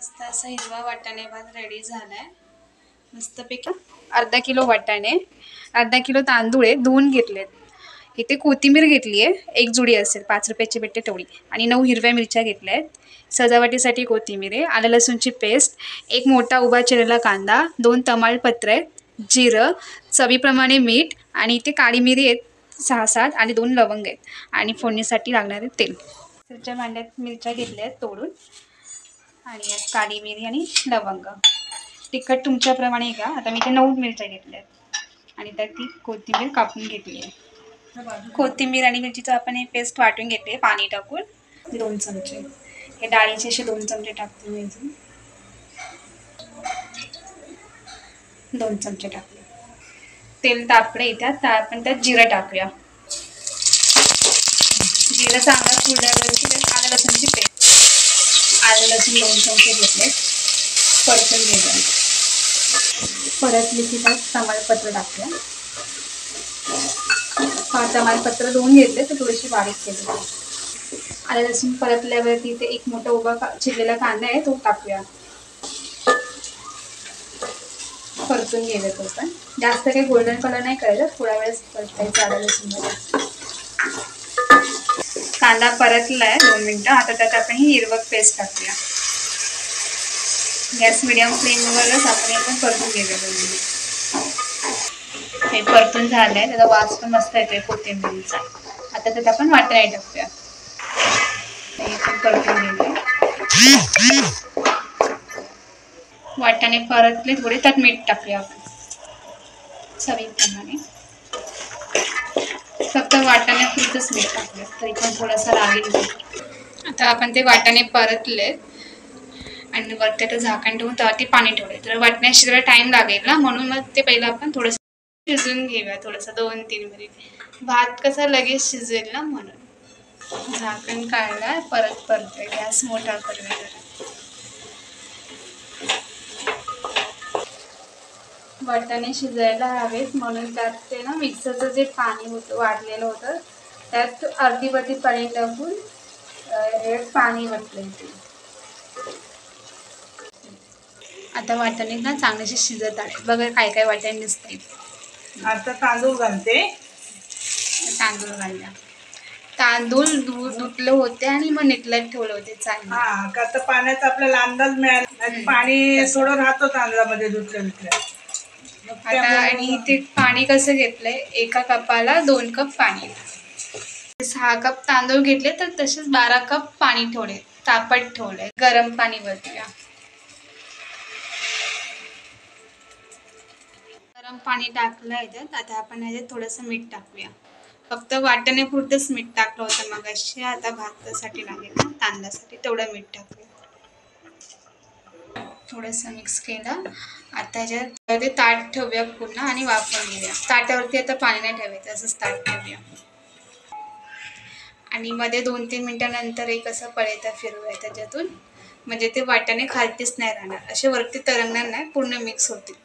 मस्त असा हिरवा वाटाणे भात रेडी झालाय। मस्तपैकी अर्धा किलो वाटाणे, अर्धा किलो तांदूळ धुवून घेतलेत। इथे कोथिंबीर घेतली आहे, एक जुडी असेल 5 रुपयाची भेटते तेवढी, आणि 9 हिरव्या मिरच्या घेतल्या आहेत। सजावटीसाठी कोथिंबीर आहे, आलं लसूणची पेस्ट, एक मोठा उभा चिरलेला कांदा, 2 तमालपत्र, जिरं, चवीप्रमाणे मीठ, आणि इथे काळी मिरी आहेत 6-7 आणि 2 लवंग आहेत, आणि फोडणीसाठी लागणारे तेल। मिरच्या भांड्यात मिरच्या घेतल्या आहेत तोडून, आणि यात काळी मिरी आणि लवंग। तिखट तुमच्याप्रमाणे घ्या। आता मी इथे 9 मिरच्या घेतल्या आहेत, आणि त्यात ती कोथिंबीर कापून घेतली आहे। कोथिंबीर आणि मिरचीचं आपण हे पेस्ट वाटून घेतले पाणी टाकून। 2 चमचे हे डाळीचे असे 2 चमचे टाकते मी, 2 चमचे टाकले। तेल तापले इथे आपण त्यात जिरं टाकूया। जिरं चांगलं फुलल्यावरती त्यात आलं लसूणची पेस्ट, आलं लसूण 2 चमचे घेतले, परतून घ्यायचं। परतली की त्यात तमालपत्र टाकूया। तमालपत्र धुवून घेतले तर थोडीशी बारीक केली। आलं लसूण परतल्यावरती इथे एक मोठा उभा चिरलेला कांदा आहे तो टाकूया। परतून घ्यायचा तो पण, जास्त काही गोल्डन कलर नाही करायचा, थोडा वेळ परतायचा आलं लसूण। कांदा परतलाय 2 मिनिटं। आता त्यात आपण ही हिरवट पेस्ट टाकूया। गॅस मिडियम फ्लेमवरच आपण परतून घेऊया 2 मिनिट। हे परतून झालंय, त्याचा वास पण मस्त येतोय कोथिंबीरचा। आता त्यात आपण वाटाणे टाकूया, हे पण परतून घेऊया। वाटाणे परतले थोडे, त्यात मीठ टाकूया आपण चवीप्रमाणे। फक्त वाटाण्यापुरतंच मीठ टाकूया, तरी पण थोडासा लागेल। आता आपण ते वाटाणे परतले आणि वरती ते झाकण ठेवून त्यावरती पाणी ठेवले, तर वाटण्यास शिजायला टाइम लागेल ना, म्हणून मग ते पहिलं आपण थोडंसं शिजवून घेऊया, थोडंसं 2-3 मिनिट। भात कसा लगेच शिजेल ना, म्हणून झाकण काढला, परत परतूया। गॅस मोठा करूया जरा। वाटाणे शिजायला हवेत म्हणून त्यात ते ना मिक्सरचं जे पाणी होतं वाढलेलं होतं त्यात अर्धी वाटी पाणी टाकून पाणी वतलं ते। आता वाटाणे ना चांगलेसे शिजत आहेत बघा, काय काय वाटाणे दिसतात। आता तांदूळ घालते। तांदूळ घालल्या, तांदूळ धुतले होते आणि मग निथळत ठेवले होते चांगले। हा का, तर पाण्याचा आपल्याला अंदाज मिळाला, पाणी थोडं राहतो तांदळामध्ये धुतल्या। आता आणि ते पाणी कसं घेतलंय, एका कपाला 2 कप पाणी। 6 कप तांदूळ घेतले तर तसेच 12 कप पाणी ठेवले, तापत ठेवले। गरम पाणी वतूया। गरम पाणी टाकलंय त्यात। आता आपण ह्याच्यात थोडंसं मीठ टाकूया, फक्त वाटाणे पुरतंच मीठ टाकलं होतं मगाशी, आता भातासाठी लागेल ना तांदळासाठी तेवढं मीठ टाकूया। थोडंसं मिक्स केलं। आता ह्याच्यात ते ताट ठेवूया पूर्ण आणि वाफवून घेऊया। ताटावरती आता पाणी नाही ठेवायचं, असंच ताट ठेवूया, आणि मध्ये 2-3 मिनिटांनंतर एक असं पळेता फिरवूया त्याच्यातून, म्हणजे ते वाटाणे खालतीच नाही राहणार, असे वरती तरंगणार नाही, पूर्ण मिक्स होतील।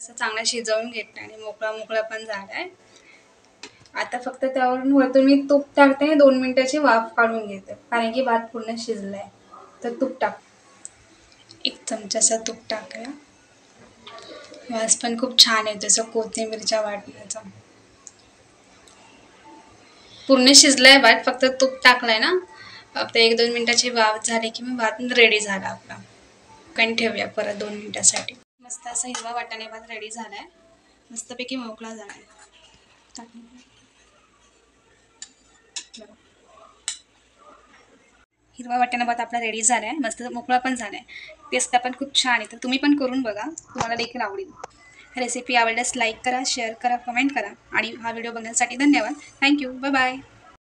असं चांगलं शिजवून घेतलं आणि मोकळा मोकळा पण झालाय। आता फक्त त्यावरून वरतून मी तूप टाकते, 2 मिनिटाची वाफ काढून घेते, कारण की भात पूर्ण शिजलाय। तर तूप टाक, 1 चमचाचा तूप टाकूया। वास पण खूप छान येतो तसं कोथिंबीरच्या वाटण्याचा। पूर्ण शिजलाय भात, फक्त तूप टाकलाय ना, फक्त 1-2 मिनिटाची वाफ झाली की मग भात रेडी झाला आपला। कण ठेवूया परत 2 मिनिटासाठी। मस्त असा हिरवा वाटाणे भात रेडी झालाय, मस्तपैकी मोकळा झालाय। हिरवा वाटाणा भात आपला रेडी झालाय, मस्त मोकळा पण झालाय। टेस्ट पण खूप छान आहे, तर तुम्ही पण करून बघा, तुम्हाला देखील आवडेल। रेसिपी आवडल्यास लाईक करा, शेअर करा, कमेंट करा, आणि हा व्हिडिओ बघण्यासाठी धन्यवाद। Thank you, bye bye.